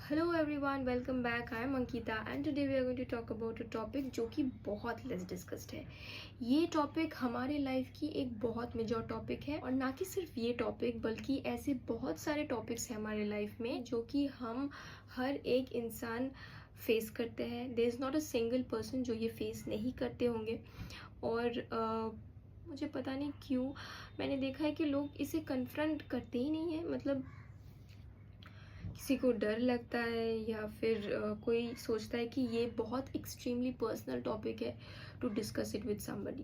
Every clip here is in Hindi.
Hello everyone, welcome back. I am Ankita and today we are going to talk about a topic जो कि बहुत लेस डिस्कस्ड है। ये टॉपिक हमारे लाइफ की एक बहुत मेजर टॉपिक है, और ना कि सिर्फ ये टॉपिक बल्कि ऐसे बहुत सारे टॉपिक्स हैं हमारे लाइफ में जो कि हम हर एक इंसान फेस करते हैं। There is not a single person जो ये फेस नहीं करते होंगे। और मुझे पता नहीं क्यों मैंने देखा है कि लोग इसे कन्फ्रंट करते ही नहीं है। मतलब किसी को डर लगता है या फिर कोई सोचता है कि ये बहुत एक्सट्रीमली पर्सनल टॉपिक है to discuss it with somebody.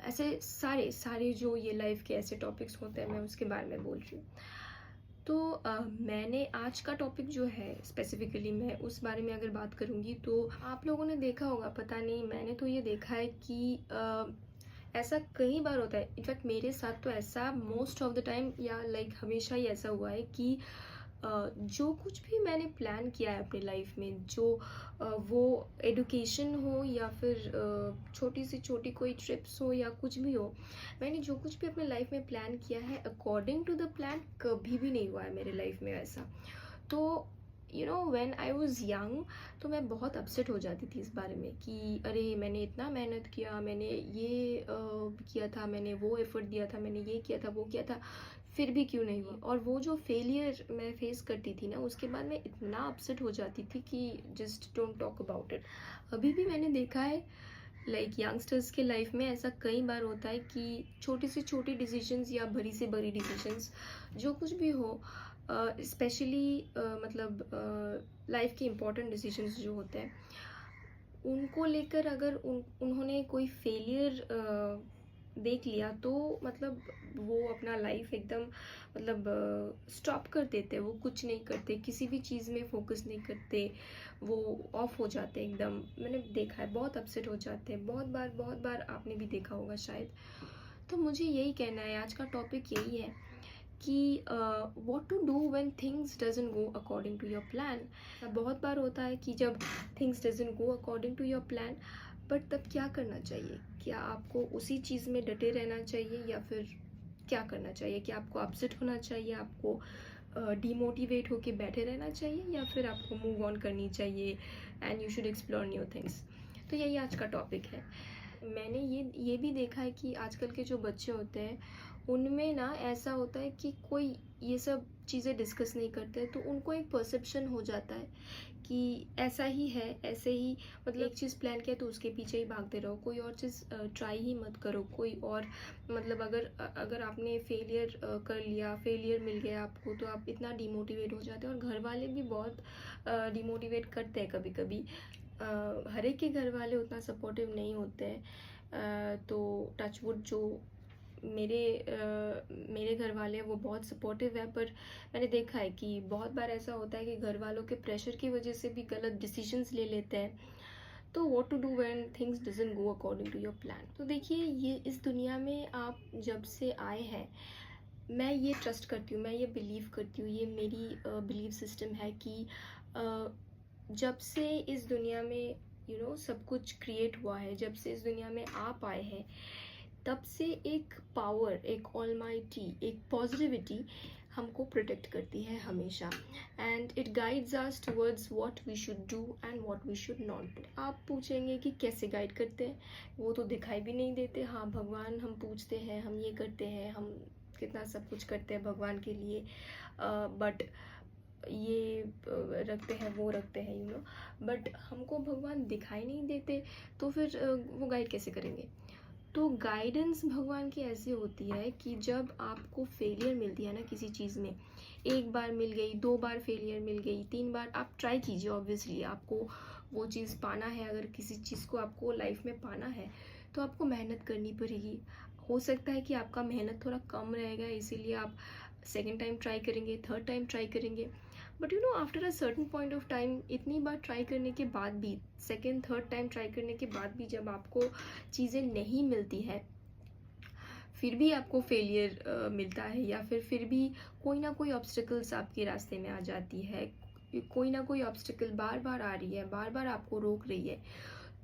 ऐसे सारे सारे जो ये लाइफ के ऐसे टॉपिक्स होते हैं, मैं उसके बारे में बोल रही हूँ। तो मैंने आज का टॉपिक जो है स्पेसिफिकली मैं उस बारे में अगर बात करूँगी तो आप लोगों ने देखा होगा, पता नहीं, मैंने तो ये देखा है कि ऐसा कई बार होता है। इनफैक्ट मेरे साथ तो ऐसा मोस्ट ऑफ द टाइम या लाइक हमेशा ही ऐसा हुआ है कि जो कुछ भी मैंने प्लान किया है अपनी लाइफ में, जो वो एडुकेशन हो या फिर छोटी से छोटी कोई ट्रिप्स हो या कुछ भी हो, मैंने जो कुछ भी अपने लाइफ में प्लान किया है अकॉर्डिंग टू द प्लान कभी भी नहीं हुआ है मेरे लाइफ में ऐसा। तो व्हेन आई वाज यंग, तो मैं बहुत अपसेट हो जाती थी इस बारे में कि अरे मैंने इतना मेहनत किया, मैंने ये किया था, मैंने वो एफर्ट दिया था, मैंने ये किया था, वो किया था, फिर भी क्यों नहीं हुआ। और वो जो फेलियर मैं फेस करती थी ना, उसके बाद मैं इतना अपसेट हो जाती थी कि just don't talk about it. अभी भी मैंने देखा है लाइक यंगस्टर्स के लाइफ में ऐसा कई बार होता है कि छोटी से छोटी डिसीजंस या बड़ी से बड़ी डिसीजंस जो कुछ भी हो, स्पेशली मतलब लाइफ के इम्पोर्टेंट डिसीजंस जो होते हैं उनको लेकर अगर उन्होंने कोई फेलियर देख लिया तो मतलब वो अपना लाइफ एकदम मतलब स्टॉप कर देते, वो कुछ नहीं करते, किसी भी चीज़ में फोकस नहीं करते, वो ऑफ हो जाते एकदम। मैंने देखा है, बहुत अपसेट हो जाते हैं, बहुत बार आपने भी देखा होगा शायद। तो मुझे यही कहना है, आज का टॉपिक यही है कि what to do when things doesn't go according to your plan. बहुत बार होता है कि जब things doesn't go according to your plan, but तब क्या करना चाहिए? क्या आपको उसी चीज़ में डटे रहना चाहिए या फिर क्या करना चाहिए? क्या आपको अपसेट होना चाहिए, आपको डीमोटिवेट होके बैठे रहना चाहिए, या फिर आपको मूव ऑन करनी चाहिए and you should explore new things? तो यही आज का टॉपिक है। मैंने ये भी देखा है कि आजकल के जो बच्चे होते हैं उनमें ना ऐसा होता है कि कोई ये सब चीज़ें डिस्कस नहीं करते, तो उनको एक परसेप्शन हो जाता है कि ऐसा ही है, ऐसे ही, मतलब एक चीज़ प्लान किया तो उसके पीछे ही भागते रहो, कोई और चीज़ ट्राई ही मत करो, कोई और मतलब अगर आपने फेलियर कर लिया, फेलियर मिल गया आपको, तो आप इतना डिमोटिवेट हो जाते हैं। और घर वाले भी बहुत डिमोटिवेट करते हैं कभी कभी। हर एक के घर वाले उतना सपोर्टिव नहीं होते हैं। तो टचवुड जो मेरे घर वाले हैं वो बहुत सपोर्टिव है, पर मैंने देखा है कि बहुत बार ऐसा होता है कि घर वालों के प्रेशर की वजह से भी गलत डिसीजंस ले लेते हैं। तो what to do when things doesn't go according to your plan? तो देखिए, ये इस दुनिया में आप जब से आए हैं, मैं ये ट्रस्ट करती हूँ, मैं ये बिलीव करती हूँ, ये मेरी बिलीव सिस्टम है कि जब से इस दुनिया में सब कुछ क्रिएट हुआ है, जब से इस दुनिया में आप आए हैं, तब से एक पावर, एक ऑलमाइटी, एक पॉजिटिविटी हमको प्रोटेक्ट करती है हमेशा, and it guides us towards what we should do and what we should not do. आप पूछेंगे कि कैसे गाइड करते हैं? वो तो दिखाई भी नहीं देते। हाँ, भगवान हम पूछते हैं, हम ये करते हैं, हम कितना सब कुछ करते हैं भगवान के लिए, बट ये रखते हैं, वो रखते हैं, बट हमको भगवान दिखाई नहीं देते, तो फिर वो गाइड कैसे करेंगे? तो गाइडेंस भगवान की ऐसी होती है कि जब आपको फेलियर मिलती है ना किसी चीज़ में, एक बार मिल गई, दो बार फेलियर मिल गई, तीन बार आप ट्राई कीजिए। ऑब्वियसली आपको वो चीज़ पाना है, अगर किसी चीज़ को आपको लाइफ में पाना है तो आपको मेहनत करनी पड़ेगी। हो सकता है कि आपका मेहनत थोड़ा कम रहेगा, इसीलिए आप सेकेंड टाइम ट्राई करेंगे, थर्ड टाइम ट्राई करेंगे, but after a certain point of time, इतनी बार ट्राई करने के बाद भी, सेकेंड थर्ड टाइम ट्राई करने के बाद भी जब आपको चीज़ें नहीं मिलती है, फिर भी आपको फेलियर मिलता है, या फिर भी कोई ना कोई ऑब्स्टिकल्स आपके रास्ते में आ जाती है, कोई ना कोई ऑब्स्टिकल बार बार आ रही है, बार बार आपको रोक रही है,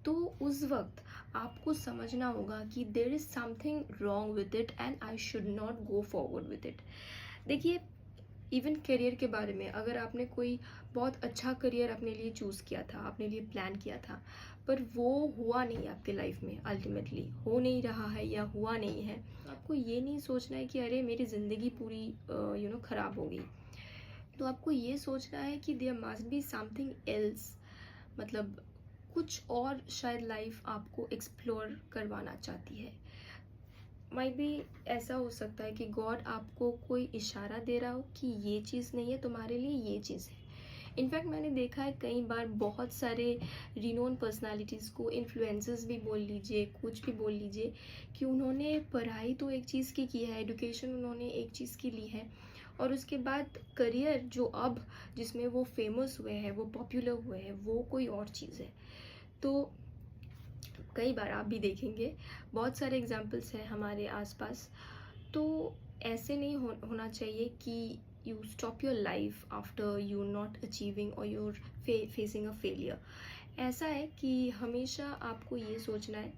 तो उस वक्त आपको समझना होगा कि there is something wrong with it and I should not go forward with it. देखिए, इवन करियर के बारे में, अगर आपने कोई बहुत अच्छा करियर अपने लिए चूज़ किया था, अपने लिए प्लान किया था, पर वो हुआ नहीं आपके लाइफ में, अल्टीमेटली हो नहीं रहा है या हुआ नहीं है, आपको ये नहीं सोचना है कि अरे मेरी ज़िंदगी पूरी ख़राब हो गई। तो आपको ये सोचना है कि there must be something else, मतलब कुछ और शायद लाइफ आपको एक्सप्लोर करवाना चाहती है। माइट बी ऐसा हो सकता है कि गॉड आपको कोई इशारा दे रहा हो कि ये चीज़ नहीं है तुम्हारे लिए, ये चीज़ है। इनफैक्ट मैंने देखा है कई बार बहुत सारे रिनोन पर्सनालिटीज़ को, इन्फ्लुएंसर्स भी बोल लीजिए, कुछ भी बोल लीजिए, कि उन्होंने पढ़ाई तो एक चीज़ की है, एजुकेशन उन्होंने एक चीज़ की ली है, और उसके बाद करियर जो अब जिसमें वो फेमस हुए हैं, वो पॉपुलर हुए हैं, वो कोई और चीज़ है। तो कई बार आप भी देखेंगे, बहुत सारे एग्जाम्पल्स हैं हमारे आसपास। तो ऐसे नहीं होना चाहिए कि you stop your life after you not achieving और यूर फेसिंग अ फेलियर। ऐसा है कि हमेशा आपको ये सोचना है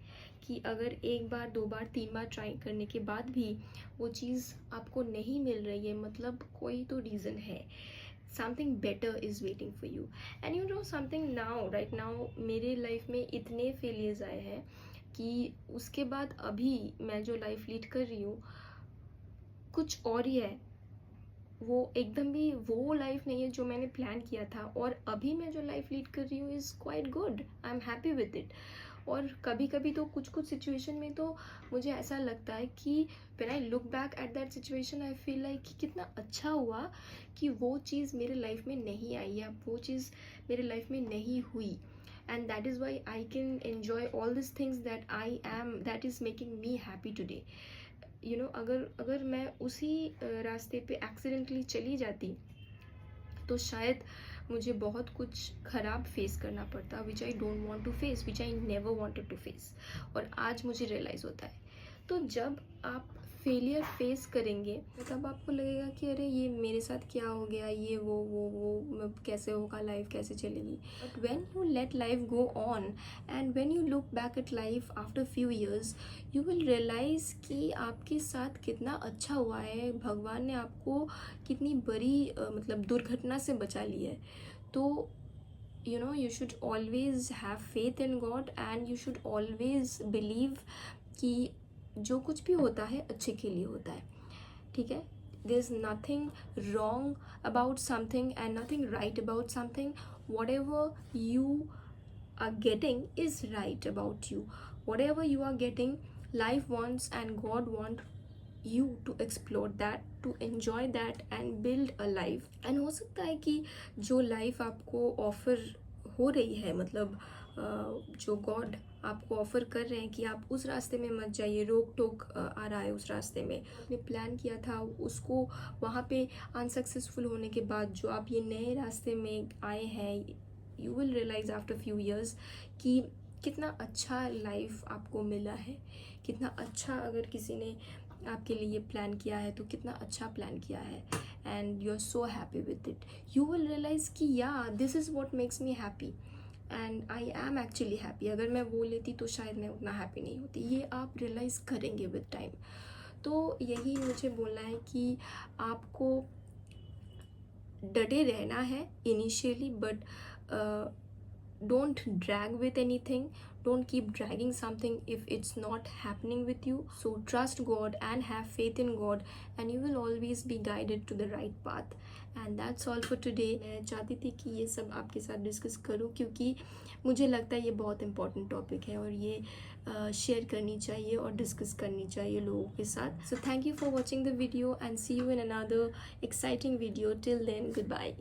कि अगर एक बार, दो बार, तीन बार ट्राई करने के बाद भी वो चीज़ आपको नहीं मिल रही है, मतलब कोई तो रीज़न है, something better is waiting for you. And you know something, now right now मेरे लाइफ में इतने फेलियर्स आए हैं कि उसके बाद अभी मैं जो लाइफ लीड कर रही हूँ कुछ और ही है। वो एकदम भी वो लाइफ नहीं है जो मैंने प्लान किया था, और अभी मैं जो लाइफ लीड कर रही हूँ is quite good, I am happy with it. और कभी कभी तो कुछ कुछ सिचुएशन में तो मुझे ऐसा लगता है कि when I look back at that situation I feel like कि कितना अच्छा हुआ कि वो चीज़ मेरे लाइफ में नहीं आई, या वो चीज़ मेरे लाइफ में नहीं हुई। And that is why I can enjoy all this things that is making me happy today. अगर मैं उसी रास्ते पे एक्सीडेंटली चली जाती तो शायद मुझे बहुत कुछ ख़राब फेस करना पड़ता, which I don't want to face, which I never wanted to face. और आज मुझे रियलाइज़ होता है। तो जब आप फेलियर फेस करेंगे तब आपको लगेगा कि अरे ये मेरे साथ क्या हो गया, ये वो कैसे होगा, लाइफ कैसे चलेगी। But when you let life go on and when you look back at life after few years, you will realise कि आपके साथ कितना अच्छा हुआ है, भगवान ने आपको कितनी बड़ी मतलब दुर्घटना से बचा ली है। तो you should always have faith in God and you should always believe कि जो कुछ भी होता है अच्छे के लिए होता है, ठीक है। there is nothing wrong about something and nothing right about something. Whatever you are getting is right about you. Whatever you are getting, life wants and God wants you to explore that, to enjoy that and build a life. And हो सकता है कि जो लाइफ आपको ऑफर हो रही है, मतलब जो गॉड आपको ऑफ़र कर रहे हैं कि आप उस रास्ते में मत जाइए, रोक टोक आ रहा है उस रास्ते में, आपने प्लान किया था उसको, वहाँ पे अनसक्सेसफुल होने के बाद जो आप ये नए रास्ते में आए हैं, you will realise after few years कि कितना अच्छा लाइफ आपको मिला है, कितना अच्छा, अगर किसी ने आपके लिए प्लान किया है तो कितना अच्छा प्लान किया है, and you are so happy with it. You will realise कि या this is what makes me happy and I am actually happy. अगर मैं वो लेती तो शायद मैं उतना हैप्पी नहीं होती। ये आप रियलाइज़ करेंगे विद टाइम। तो यही मुझे बोलना है कि आपको डटे रहना है initially, but don't drag with anything. Don't keep dragging something if it's not happening with you. So trust God and have faith in God and you will always be guided to the right path. And that's all for today. मैं चाहती थी कि ये सब आपके साथ डिस्कस करूं क्योंकि मुझे लगता है ये बहुत इंपॉर्टेंट टॉपिक है और ये शेयर करनी चाहिए और डिस्कस करनी चाहिए लोगों के साथ. So thank you for watching the video and see you in another exciting video. Till then, goodbye.